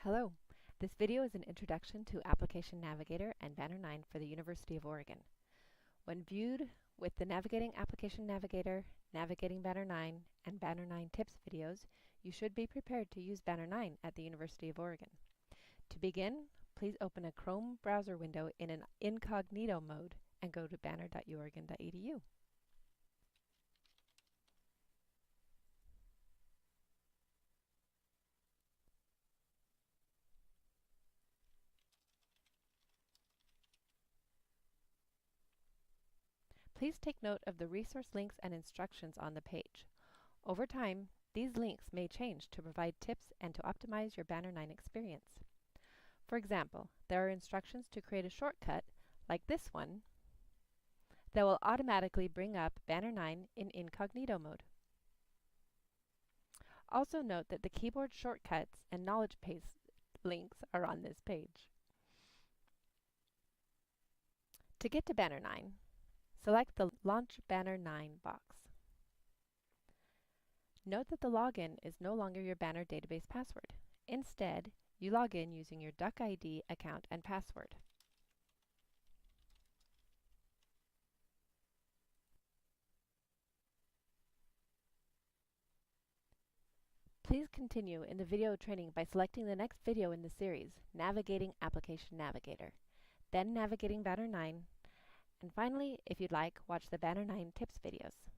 Hello, this video is an introduction to Application Navigator and Banner 9 for the University of Oregon. When viewed with the Navigating Application Navigator, Navigating Banner 9, and Banner 9 Tips videos, you should be prepared to use Banner 9 at the University of Oregon. To begin, please open a Chrome browser window in an incognito mode and go to banner.uoregon.edu. Please take note of the resource links and instructions on the page. Over time, these links may change to provide tips and to optimize your Banner 9 experience. For example, there are instructions to create a shortcut, like this one, that will automatically bring up Banner 9 in incognito mode. Also note that the keyboard shortcuts and knowledge base links are on this page. To get to Banner 9, select the Launch Banner 9 box. Note that the login is no longer your Banner database password. Instead, you log in using your DuckID account and password. Please continue in the video training by selecting the next video in the series, Navigating Application Navigator, then Navigating Banner 9, and finally, if you'd like, watch the Banner 9 Tips videos.